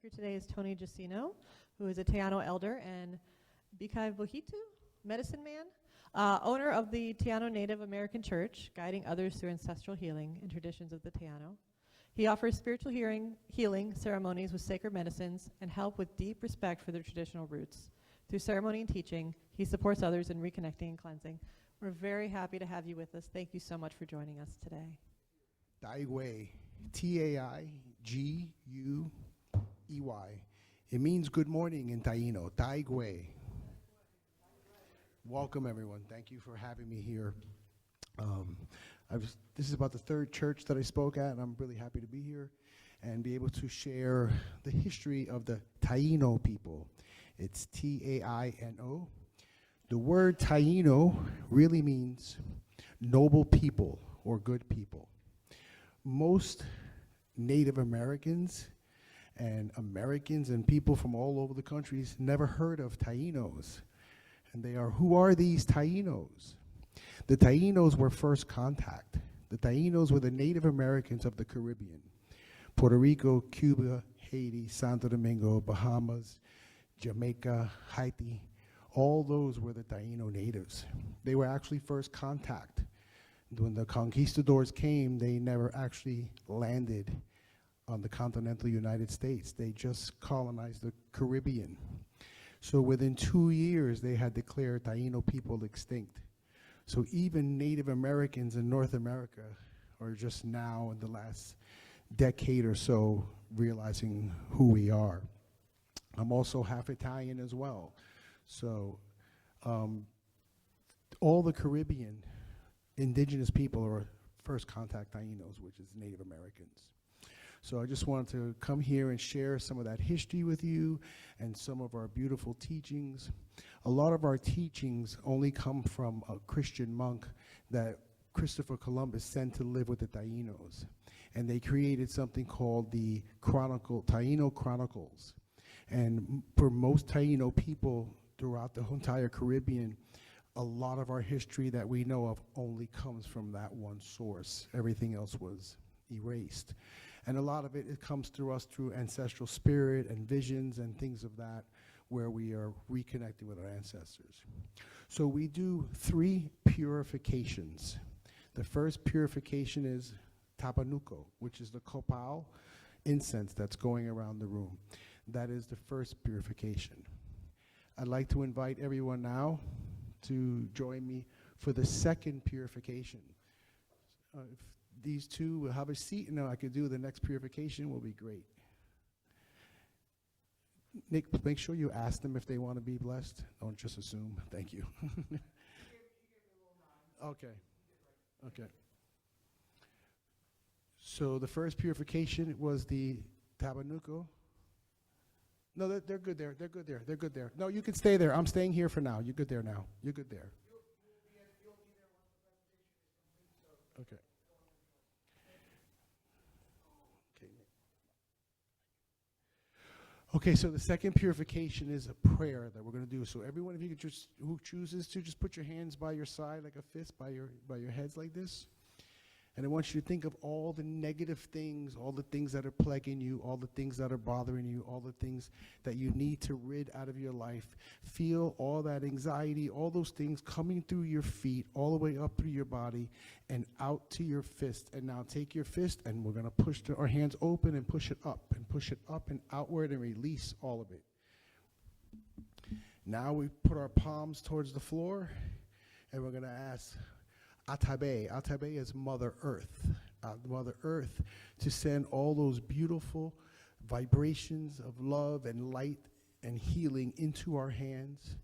speaker today is Tony Jusino, who is a Taino elder and Bekive Bohitu, medicine man, owner of the Taino Native American Church, guiding others through ancestral healing and traditions of the Taino. He offers spiritual healing ceremonies with sacred medicines and help with deep respect for their traditional roots. Through ceremony and teaching, he supports others in reconnecting and cleansing. We're very happy to have you with us. Thank you so much for joining us today. Taigwe, T-A-I-G-U-E-Y. It means good morning in Taino, Taigwe. Welcome, everyone. Thank you for having me here. This is about the third church that I spoke at, and I'm really happy to be here and be able to share the history of the Taino people. It's T-A-I-N-O. The word Taino really means noble people or good people. Most Native Americans and people from all over the countries never heard of Tainos. And they are, who are these Tainos? The Tainos were first contact. The Tainos were the Native Americans of the Caribbean. Puerto Rico, Cuba, Haiti, Santo Domingo, Bahamas, Jamaica, Haiti. All those were the Taino natives. They were actually first contact. When the conquistadors came, they never actually landed on the continental United States. They just colonized the Caribbean. So within 2 years, they had declared Taino people extinct. So even Native Americans in North America are just now in the last decade or so realizing who we are. I'm also half Italian as well. So all the Caribbean indigenous people are first contact Tainos, which is Native Americans. So I just wanted to come here and share some of that history with you and some of our beautiful teachings. A lot of our teachings only come from a Christian monk that Christopher Columbus sent to live with the Tainos. And they created something called the Taino Chronicles. And for most Taino people throughout the entire Caribbean, a lot of our history that we know of only comes from that one source. Everything else was erased. And a lot of it comes through us through ancestral spirit and visions and things of that, where we are reconnecting with our ancestors. So we do 3 purifications. The first purification is tabanuco, which is the copal incense that's going around the room. That is the first purification. I'd like to invite everyone now to join me for the second purification. If these two will have a seat and I could do the next purification, will be great. Nick, make sure you ask them if they want to be blessed. Don't just assume. Thank you. Okay. Okay. So the first purification was the tabanuco. No, they're good there. They're good there. They're good there. No, you can stay there. I'm staying here for now. You're good there now. You're good there. You'll be there once the presentation is complete. Okay. Okay, so the second purification is a prayer that we're going to do. So everyone, if you could just, who chooses to, just put your hands by your side like a fist, by your heads like this. And I want you to think of all the negative things, all the things that are plaguing you, all the things that are bothering you, all the things that you need to rid out of your life. Feel all that anxiety, all those things coming through your feet, all the way up through your body and out to your fist. And now take your fist and we're going to push our hands open and push it up and outward and release all of it. Now we put our palms towards the floor and we're going to ask Atabe. Atabe is Mother Earth. Mother Earth to send all those beautiful vibrations of love and light and healing into our hands,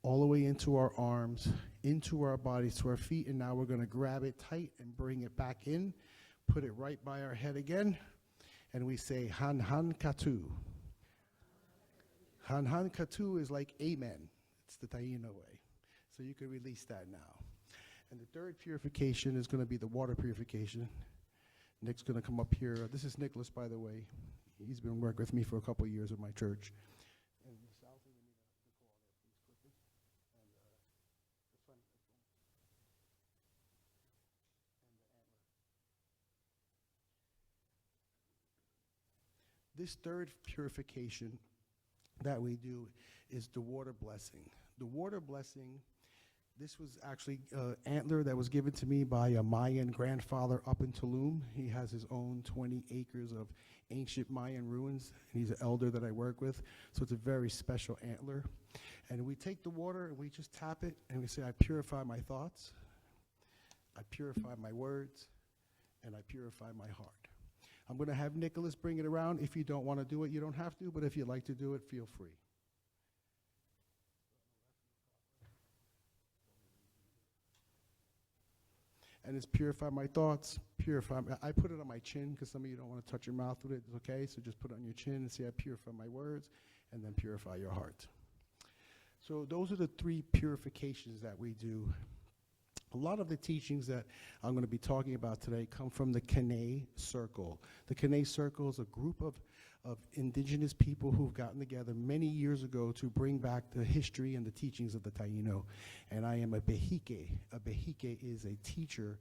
all the way into our arms, into our bodies, to our feet. And now we're going to grab it tight and bring it back in, put it right by our head again. And we say, Han Han Katu. Han Han Katu is like amen. It's the Taino way. So you can release that now. And the third purification is going to be the water purification. Nick's going to come up here. This is Nicholas, by the way. He's been working with me for a couple of years with my church. And this third purification that we do is the water blessing. The water blessing, this was actually antler that was given to me by a Mayan grandfather up in Tulum. He has his own 20 acres of ancient Mayan ruins. He's an elder that I work with, so it's a very special antler. And we take the water and we just tap it and we say, I purify my thoughts, I purify my words, and I purify my heart. I'm going to have Nicholas bring it around. If you don't want to do it, you don't have to, but if you'd like to do it, feel free. And it's purify my thoughts, I put it on my chin because some of you don't want to touch your mouth with it. It's okay, so just put it on your chin and say, I purify my words, and then purify your heart. So those are the 3 purifications that we do. A lot of the teachings that I'm going to be talking about today come from the Kene Circle. The Kene Circle is a group of indigenous people who've gotten together many years ago to bring back the history and the teachings of the Taino. And I am a Bekive. A Bekive is a teacher,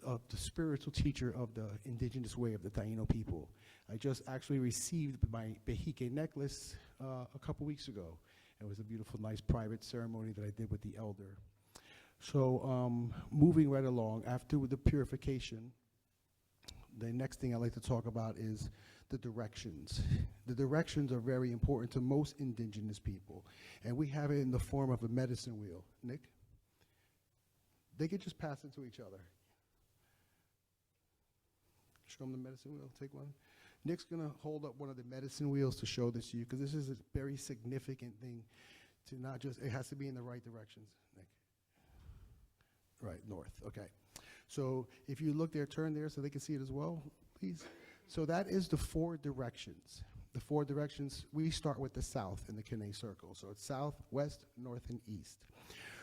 of the spiritual teacher of the indigenous way of the Taino people. I just actually received my Bekive necklace a couple weeks ago. It was a beautiful, nice private ceremony that I did with the elder. So moving right along, after the purification, the next thing I'd like to talk about is the directions. The directions are very important to most indigenous people, and we have it in the form of a medicine wheel. Nick? They could just pass it to each other. Show them the medicine wheel, take one. Nick's gonna hold up one of the medicine wheels to show this to you, because this is a very significant thing to not just, it has to be in the right directions, Nick. Right, north, okay. So if you look there, turn there so they can see it as well, please. So that is the 4 directions. The 4 directions, we start with the south in the Kene Circle. So it's south, west, north, and east.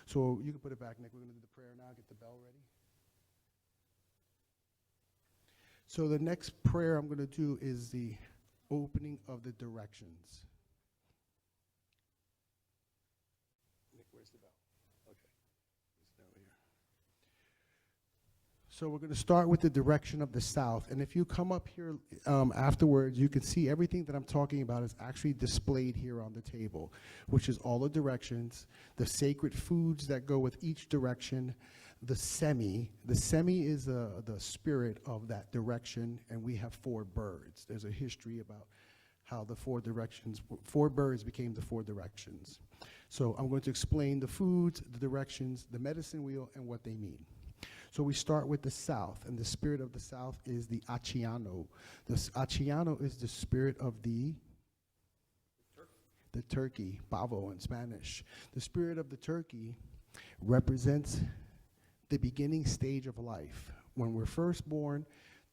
So you can put it back, Nick. We're gonna do the prayer now, get the bell ready. So the next prayer I'm gonna do is the opening of the directions. Nick, where's the bell? Okay, it's down here. So we're going to start with the direction of the south. And if you come up here afterwards, you can see everything that I'm talking about is actually displayed here on the table, which is all the directions, the sacred foods that go with each direction, the semi. The semi is the spirit of that direction, and we have 4 birds. There's a history about how the 4 directions, 4 birds became the 4 directions. So I'm going to explain the foods, the directions, the medicine wheel, and what they mean. So we start with the south, and the spirit of the south is the Achiano. The Achiano is the spirit of the turkey, pavo in Spanish. The spirit of the turkey represents the beginning stage of life, when we're first born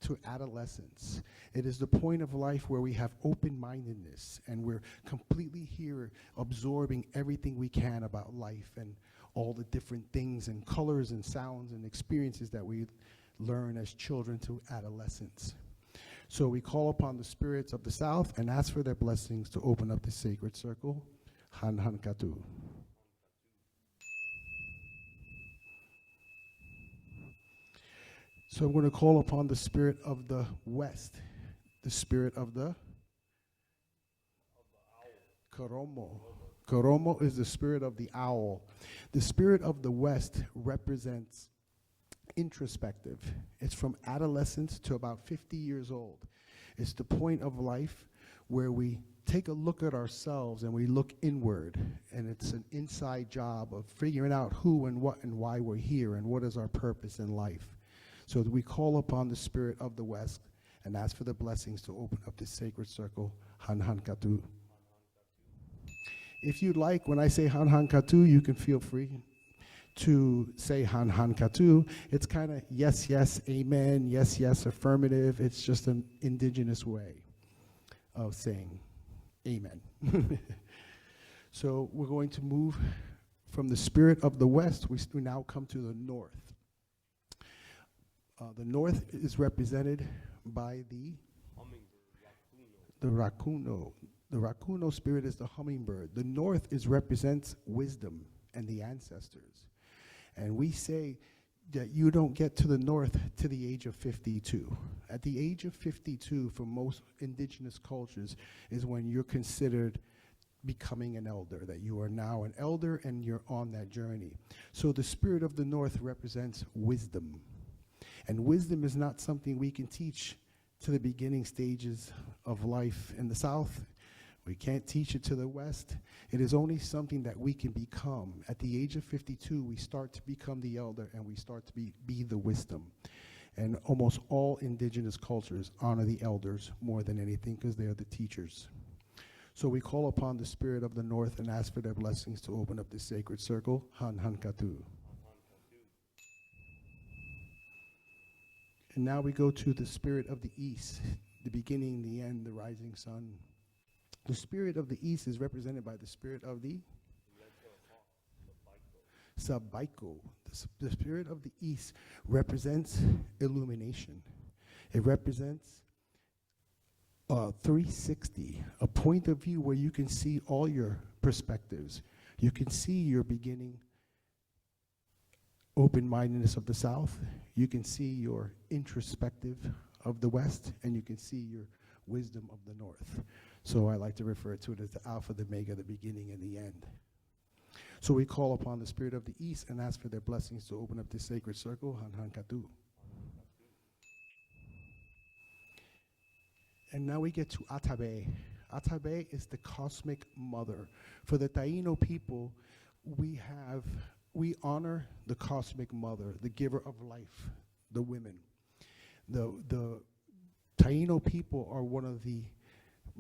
to adolescence. It is the point of life where we have open-mindedness, and we're completely here absorbing everything we can about life and all the different things and colors and sounds and experiences that we learn as children to adolescence. So we call upon the spirits of the south and ask for their blessings to open up the sacred circle. Han Han Katu. So I'm going to call upon the spirit of the west, the spirit of the Koromo. Koromo is the spirit of the owl. The spirit of the west represents introspective. It's from adolescence to about 50 years old. It's the point of life where we take a look at ourselves and we look inward, and it's an inside job of figuring out who and what and why we're here and what is our purpose in life. So we call upon the spirit of the west and ask for the blessings to open up this sacred circle. Han Han Katu. If you'd like, when I say Han Han Katu, you can feel free to say Han Han Katu. It's kind of yes, yes, amen, yes, yes, affirmative. It's just an indigenous way of saying amen. So we're going to move from the spirit of the west. We now come to the north. The north is represented by the rakuno. The rakuno spirit is the hummingbird. The north represents wisdom and the ancestors. And we say that you don't get to the north to the age of 52. At the age of 52, for most indigenous cultures, is when you're considered becoming an elder, that you are now an elder and you're on that journey. So the spirit of the north represents wisdom. And wisdom is not something we can teach to the beginning stages of life in the south. We can't teach it to the west. It is only something that we can become. At the age of 52, we start to become the elder and we start to be the wisdom. And almost all indigenous cultures honor the elders more than anything because they're the teachers. So we call upon the spirit of the north and ask for their blessings to open up this sacred circle. Han Han Katu. And now we go to the spirit of the east, the beginning, the end, the rising sun. The spirit of the east is represented by the spirit of the Sabaiko. The spirit of the east represents illumination. It represents 360, a point of view where you can see all your perspectives. You can see your beginning open-mindedness of the south. You can see your introspective of the west, and you can see your wisdom of the north. So I like to refer to it as the Alpha, the Omega, the beginning and the end. So we call upon the spirit of the east and ask for their blessings to open up this sacred circle. Han Han Katu. And now we get to Atabe. Atabe is the cosmic mother. For the Taino people, we honor the cosmic mother, the giver of life, the women. The Taino people are one of the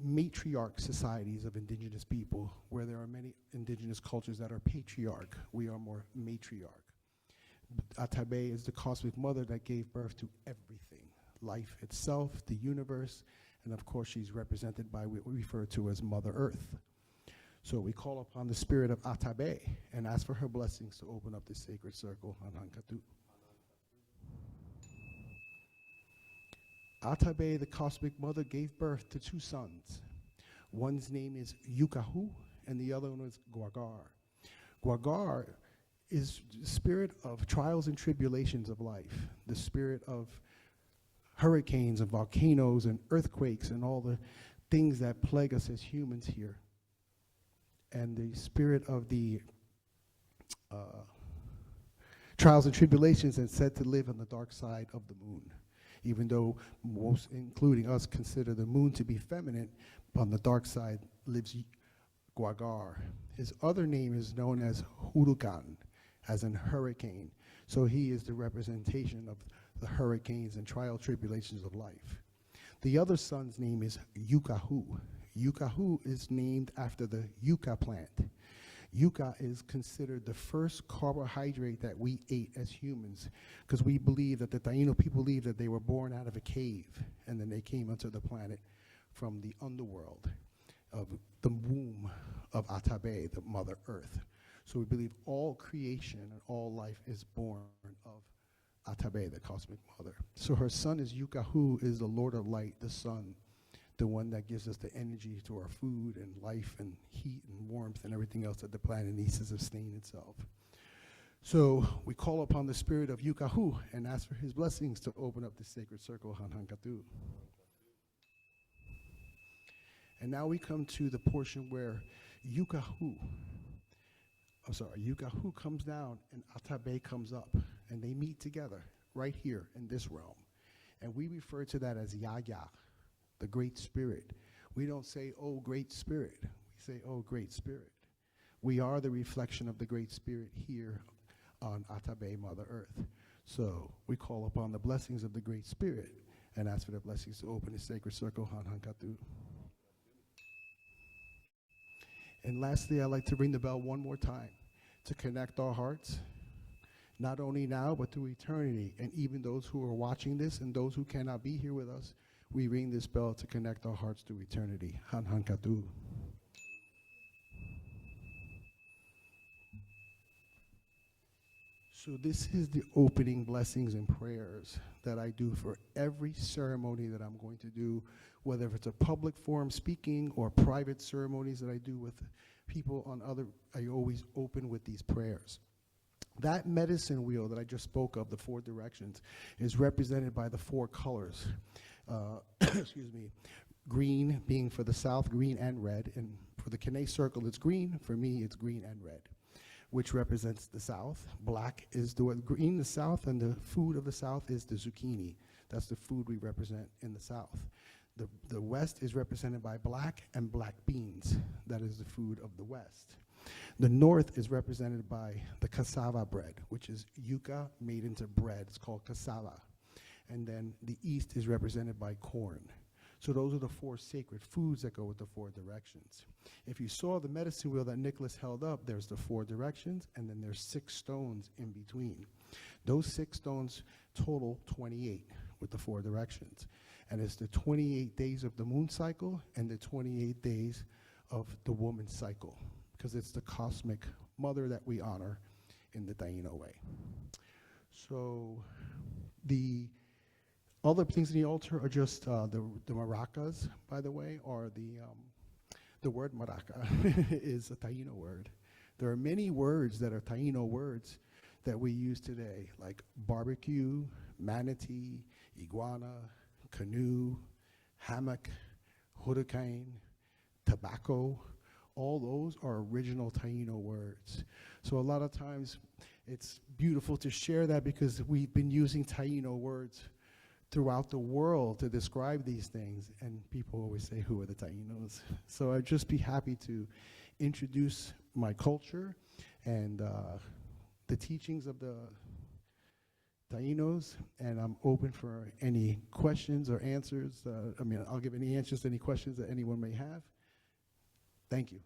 matriarch societies of indigenous people, where there are many indigenous cultures that are patriarch. We are more matriarch. Atabe is the cosmic mother that gave birth to everything, life itself, the universe, and of course she's represented by what we refer to as Mother Earth. So we call upon the spirit of Atabe and ask for her blessings to open up this sacred circle. Anankatu. Atabe, the cosmic mother, gave birth to two sons. One's name is Yukahu, and the other one is Gwagar. Gwagar is the spirit of trials and tribulations of life, the spirit of hurricanes and volcanoes and earthquakes and all the things that plague us as humans here. And the spirit of the trials and tribulations is said to live on the dark side of the moon. Even though most, including us, consider the moon to be feminine, on the dark side lives Gwagar. His other name is known as Huracan, as in hurricane. So he is the representation of the hurricanes and trial tribulations of life. The other son's name is Yukahu. Yukahu is named after the yucca plant. Yucca is considered the first carbohydrate that we ate as humans, because we believe that the Taino people believe that they were born out of a cave and then they came onto the planet from the underworld of the womb of Atabe, the Mother Earth. So we believe all creation and all life is born of Atabe, the cosmic mother. So her son is Yukahu, is the Lord of Light, the sun, the one that gives us the energy to our food and life and heat and warmth and everything else that the planet needs to sustain itself. So we call upon the spirit of Yukahu and ask for his blessings to open up the sacred circle, Hanhankatu. And now we come to the portion where Yukahu comes down and Atabe comes up, and they meet together right here in this realm. And we refer to that as Yaya, the Great Spirit. We don't say, oh, Great Spirit. We say, oh, Great Spirit. We are the reflection of the Great Spirit here on Atabe, Mother Earth. So we call upon the blessings of the Great Spirit and ask for the blessings to open the sacred circle, Hanhankatu. And lastly, I'd like to ring the bell one more time to connect our hearts, not only now, but through eternity. And even those who are watching this and those who cannot be here with us, we ring this bell to connect our hearts to eternity. Hanhankatu. So this is the opening blessings and prayers that I do for every ceremony that I'm going to do, whether it's a public forum speaking or private ceremonies that I do with people on other, I always open with these prayers. That medicine wheel that I just spoke of, the 4 directions, is represented by the 4 colors. Excuse me. Green being for the south, green and red. And for the Kene circle, it's green. For me, it's green and red, which represents the south. Black is the green, the south, and the food of the south is the zucchini. That's the food we represent in the south. The west is represented by black and black beans. That is the food of the west. The north is represented by the cassava bread, which is yuca made into bread. It's called cassava. And then the east is represented by corn. So those are the 4 sacred foods that go with the 4 directions. If you saw the medicine wheel that Nicholas held up, there's the 4 directions, and then there's 6 stones in between. Those 6 stones total 28 with the 4 directions. And it's the 28 days of the moon cycle and the 28 days of the woman's cycle, because it's the cosmic mother that we honor in the Taino way. So the other things in the altar are just the maracas, by the way, or the word maraca is a Taino word. There are many words that are Taino words that we use today, like barbecue, manatee, iguana, canoe, hammock, hurricane, tobacco. All those are original Taino words. So a lot of times it's beautiful to share that, because we've been using Taino words throughout the world to describe these things, and people always say, who are the Tainos? So I'd just be happy to introduce my culture and the teachings of the Tainos, and I'm open for any questions or answers. I'll give any answers to any questions that anyone may have. Thank you.